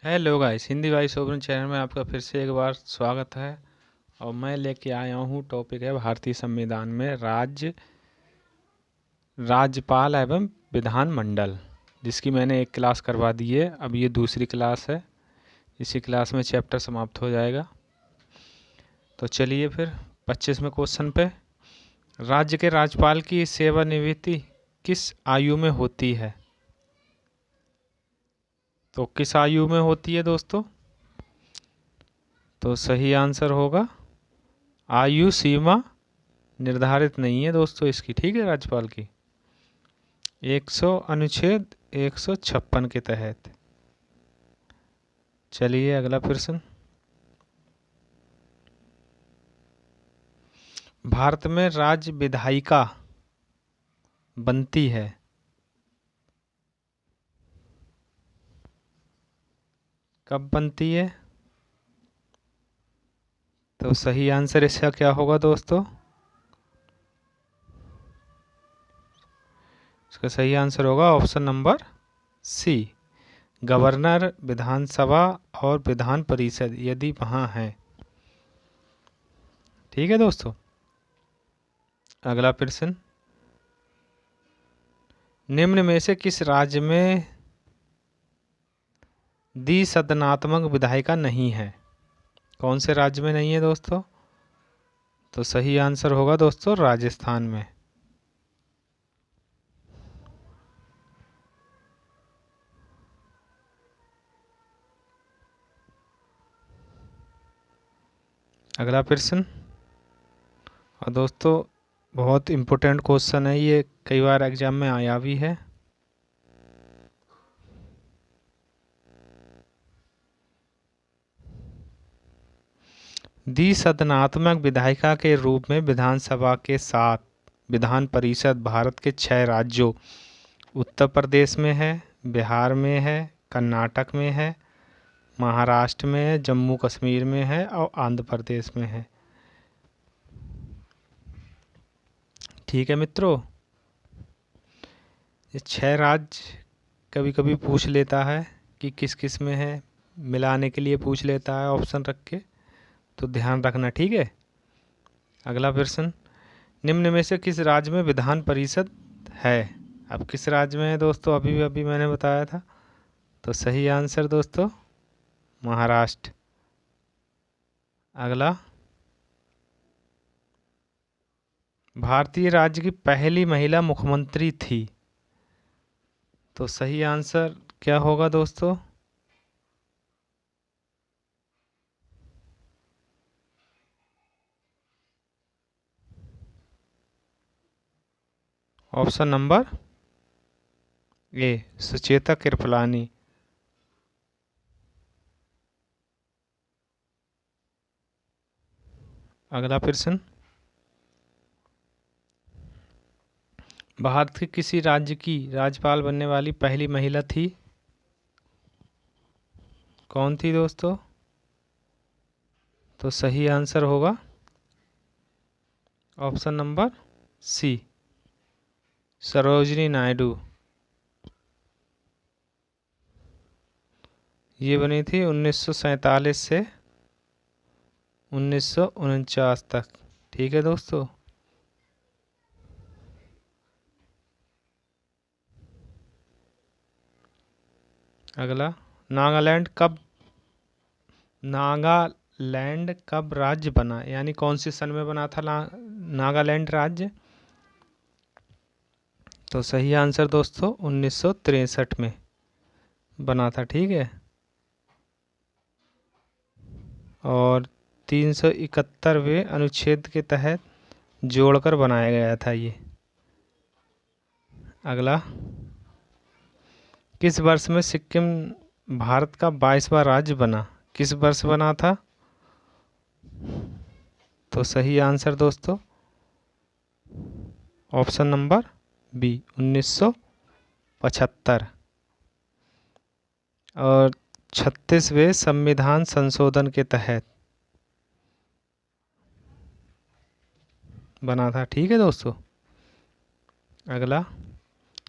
Hello guys, Hindi vice open channel में आपका फिर से एक बार स्वागत है। और मैं लेके आया हूँ, टॉपिक है भारतीय संविधान में राज्यपाल एवं विधानमंडल, जिसकी मैंने एक क्लास करवा दी है। अब ये दूसरी क्लास है, इसी क्लास में चैप्टर समाप्त हो जाएगा। तो चलिए फिर 25वें क्वेश्चन पे। राज्य के राज्यपाल की सेवानिवृत्ति किस आयु में होती है? तो किस आयु में होती है दोस्तों? तो सही आंसर होगा, आयु सीमा निर्धारित नहीं है दोस्तों इसकी, ठीक है, राज्यपाल की अनुच्छेद 156 के तहत। चलिए अगला प्रश्न। भारत में राज्य विधायिका बनती है, कब बनती है? तो सही आंसर इसका क्या होगा दोस्तों? इसका सही आंसर होगा ऑप्शन नंबर सी, गवर्नर, विधानसभा और विधान परिषद यदि वहाँ है। ठीक है दोस्तों। अगला प्रश्न। निम्न में से किस राज्य में द्विसदनात्मक विधायिका नहीं है? कौन से राज्य में नहीं है दोस्तों? तो सही आंसर होगा दोस्तों राजस्थान में। अगला प्रश्न। और दोस्तों बहुत इम्पोर्टेंट क्वेश्चन है ये, कई बार एग्जाम में आया भी है। द्विसदनात्मक विधायिका के रूप में विधानसभा के साथ विधान परिषद भारत के 6 राज्यों उत्तर प्रदेश में है, बिहार में है, कर्नाटक में है, महाराष्ट्र में है, जम्मू कश्मीर में है और आंध्र प्रदेश में है। ठीक है मित्रों, ये 6 राज्य कभी कभी पूछ लेता है कि किस किस में है, मिलाने के लिए पूछ लेता है ऑप्शन रख के, तो ध्यान रखना, ठीक है। अगला प्रश्न। निम्न में से किस राज्य में विधान परिषद है? अब किस राज्य में है दोस्तों? अभी अभी मैंने बताया था। तो सही आंसर दोस्तों महाराष्ट्र। अगला। भारतीय राज्य की पहली महिला मुख्यमंत्री थी, तो सही आंसर क्या होगा दोस्तों? Option number A, Sucheta Kripalani. अगला प्रश्न। भारत के किसी राज्य की राज्यपाल बनने वाली पहली महिला थी? कौन थी दोस्तों? तो सही आंसर होगा option number C, Sarojini Naidu. ये बनी थी 1947 से 1949 तक। ठीक है दोस्तों। अगला। नागालैंड कब नागालैंड कब राज्य बना, यानी कौन से सन में बना था नागालैंड राज्य? तो सही आंसर दोस्तों 1963 में बना था, ठीक है। और 371वें अनुच्छेद के तहत जोड़कर बनाया गया था ये। अगला। किस वर्ष में सिक्किम भारत का 22वां राज्य बना? किस वर्ष बना था? तो सही आंसर दोस्तों ऑप्शन नंबर बी, 1975। और 36वें संविधान संशोधन के तहत बना था, ठीक है दोस्तों। अगला।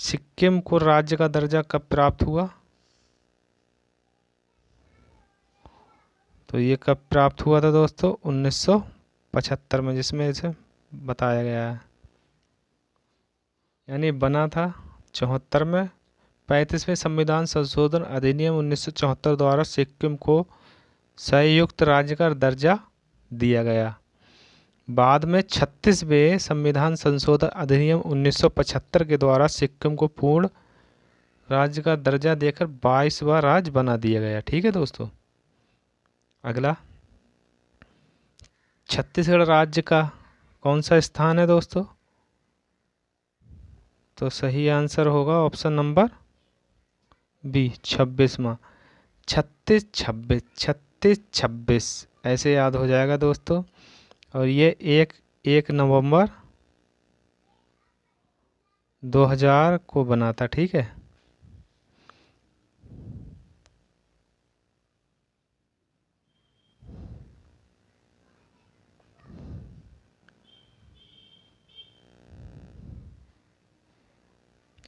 सिक्किम को राज्य का दर्जा कब प्राप्त हुआ? तो ये कब प्राप्त हुआ था दोस्तों? 1975 में, जिसमें इसे बताया गया है। यानी बना था 74 में। 35वें संविधान संशोधन अधिनियम 1974 द्वारा सिक्किम को संयुक्त राज्य का दर्जा दिया गया। बाद में 36वें संविधान संशोधन अधिनियम 1975 के द्वारा सिक्किम को पूर्ण राज्य का दर्जा देकर 22वां राज्य बना दिया गया। ठीक है दोस्तों। अगला, छत्तीसगढ़ राज्य का कौन सा स्थान है दोस्तों? तो सही आंसर होगा ऑप्शन नंबर बी, 26वां। 36 ऐसे याद हो जाएगा दोस्तों। और ये 1 नवंबर 2000 को बना था। ठीक है।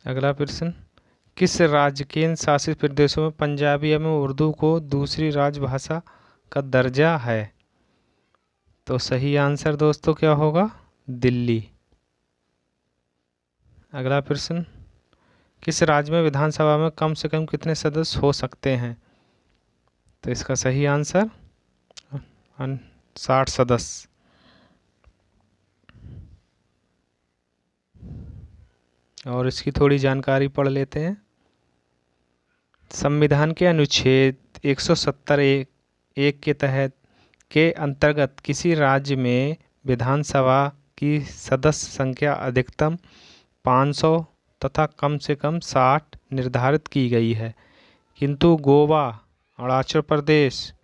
अगला प्रश्न, किस राज्य केंद्र शासित प्रदेशों में पंजाबी एवं उर्दू को दूसरी राजभाषा का दर्जा है? तो सही आंसर दोस्तों क्या होगा? दिल्ली। अगला प्रश्न, किस राज्य में विधानसभा में कम से कम कितने सदस्य हो सकते हैं? तो इसका सही आंसर 60 सदस्य। और इसकी थोड़ी जानकारी पढ़ लेते हैं। संविधान के अनुच्छेद 170 एक के तहत के अंतर्गत किसी राज्य में विधानसभा की सदस्य संख्या अधिकतम 500 तथा कम से कम 60 निर्धारित की गई है, किंतु गोवा, अरुणाचल प्रदेश,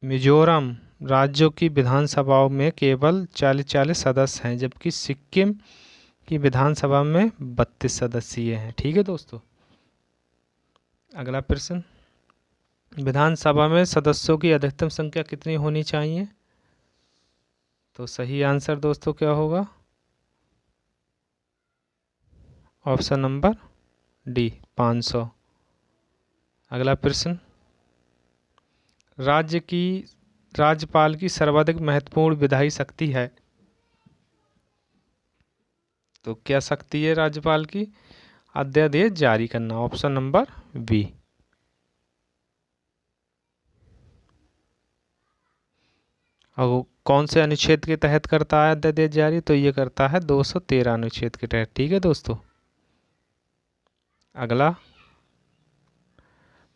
मिजोरम राज्यों की विधानसभाओं में केवल 40 सदस्य हैं, जबकि सिक्किम की विधानसभा में 32 सदस्य हैं। ठीक है दोस्तों। अगला प्रश्न, विधानसभा में सदस्यों की अधिकतम संख्या कितनी होनी चाहिए? तो सही आंसर दोस्तों क्या होगा? Option number D, 500। अगला प्रश्न, राज्यपाल की सर्वाधिक महत्वपूर्ण विधायी शक्ति है? तो क्या शक्ति है राज्यपाल की? अध्यादेश जारी करना। Option number B. और कौन से अनुच्छेद के तहत करता है अध्यादेश जारी? तो ये करता है 213 अनुच्छेद के तहत। ठीक है दोस्तों। अगला,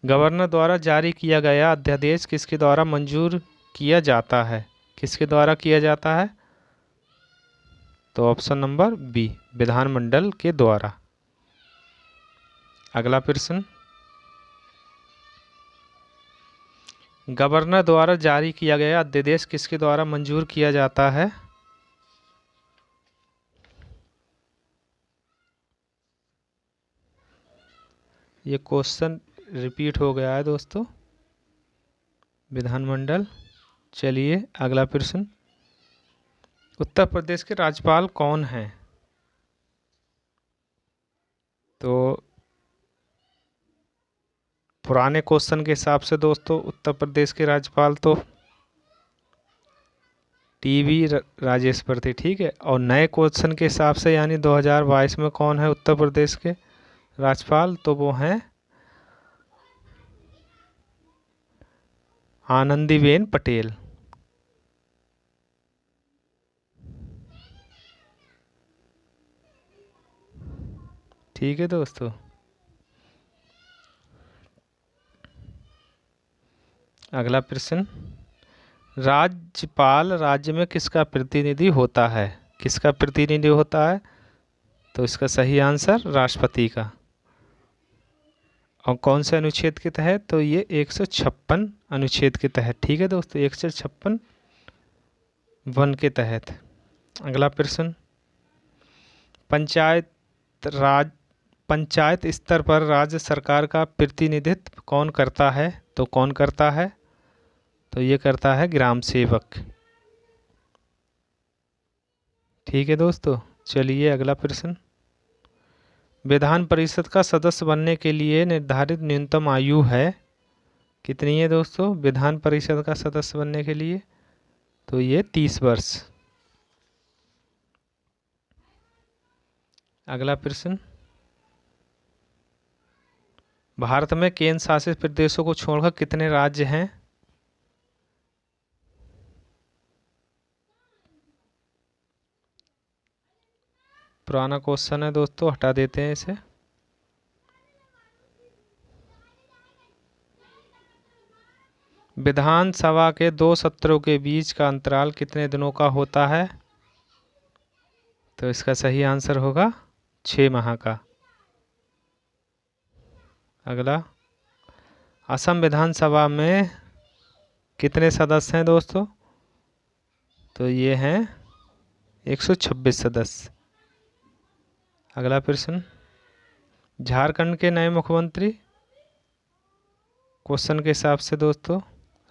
गवर्नर द्वारा जारी किया गया अध्यादेश किसके द्वारा मंजूर किया जाता है? किसके द्वारा किया जाता है? तो ऑप्शन नंबर बी, विधानमंडल के द्वारा। अगला प्रश्न, गवर्नर द्वारा जारी किया गया अध्यादेश किसके द्वारा मंजूर किया जाता है? ये क्वेश्चन रिपीट हो गया है दोस्तों। विधानमंडल। चलिए अगला प्रश्न, उत्तर प्रदेश के राज्यपाल कौन हैं? तो पुराने क्वेश्चन के हिसाब से दोस्तों उत्तर प्रदेश के राज्यपाल तो टीवी राजेश्वर थे। ठीक है। और नए क्वेश्चन के हिसाब से यानी 2022 में कौन है उत्तर प्रदेश के राज्यपाल? तो वो हैं आनंदीबेन पटेल। ठीक है दोस्तों। अगला प्रश्न, राज्यपाल राज्य में किसका प्रतिनिधि होता है? किसका प्रतिनिधि होता है? तो इसका सही आंसर राष्ट्रपति का। और कौन से अनुच्छेद के तहत? तो ये 156 अनुच्छेद के तहत। ठीक है दोस्तों, 156 वन के तहत। अगला प्रश्न, पंचायत स्तर पर राज्य सरकार का प्रतिनिधित्व कौन करता है? तो कौन करता है? तो ये करता है ग्राम सेवक। ठीक है दोस्तों। चलिए अगला प्रश्न, विधान परिषद का सदस्य बनने के लिए निर्धारित न्यूनतम आयु है? कितनी है दोस्तों विधान परिषद का सदस्य बनने के लिए? तो ये 30 वर्ष। अगला प्रश्न, भारत में केंद्र शासित प्रदेशों को छोड़कर कितने राज्य हैं? पुराना क्वेश्चन है दोस्तों, हटा देते हैं इसे। विधानसभा के 2 सत्रों के बीच का अंतराल कितने दिनों का होता है? तो इसका सही आंसर होगा 6 माह का। अगला, असम विधानसभा में कितने सदस्य हैं दोस्तों? तो ये हैं 126 सदस्य। अगला प्रश्न, झारखंड के नए मुख्यमंत्री, क्वेश्चन के हिसाब से दोस्तों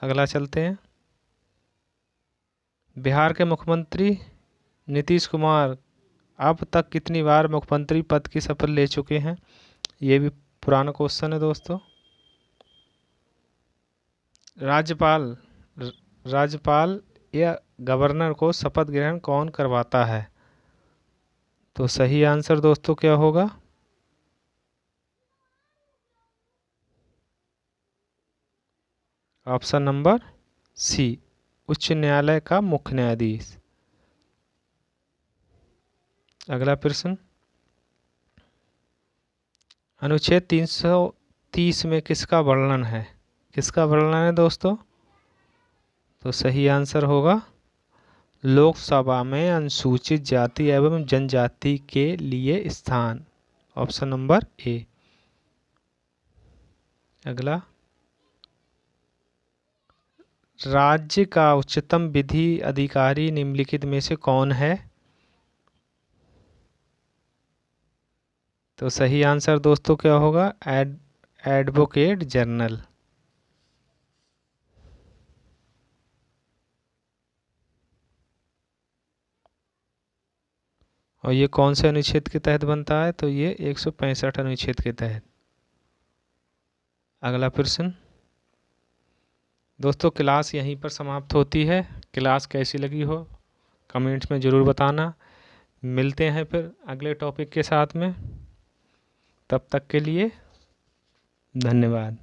अगला चलते हैं। बिहार के मुख्यमंत्री नीतीश कुमार अब तक कितनी बार मुख्यमंत्री पद की शपथ ले चुके हैं? ये भी पुराना क्वेश्चन है दोस्तों। राज्यपाल या गवर्नर को शपथ ग्रहण कौन करवाता है? तो सही आंसर दोस्तों क्या होगा? ऑप्शन नंबर सी, उच्च न्यायालय का मुख्य न्यायाधीश। अगला प्रश्न, अनुच्छेद 330 में किसका वर्णन है? किसका वर्णन है दोस्तों? तो सही आंसर होगा लोकसभा में अनुसूचित जाति एवं जनजाति के लिए स्थान। Option number A. अगला, राज्य का उच्चतम विधि अधिकारी निम्नलिखित में से कौन है? तो सही आंसर दोस्तों क्या होगा? Advocate general. और ये कौन से अनुच्छेद के तहत बनता है? तो ये 165 अनुच्छेद के तहत। अगला प्रश्न, दोस्तों क्लास यहीं पर समाप्त होती है। क्लास कैसी लगी हो कमेंट्स में ज़रूर बताना। मिलते हैं फिर अगले टॉपिक के साथ में। तब तक के लिए धन्यवाद।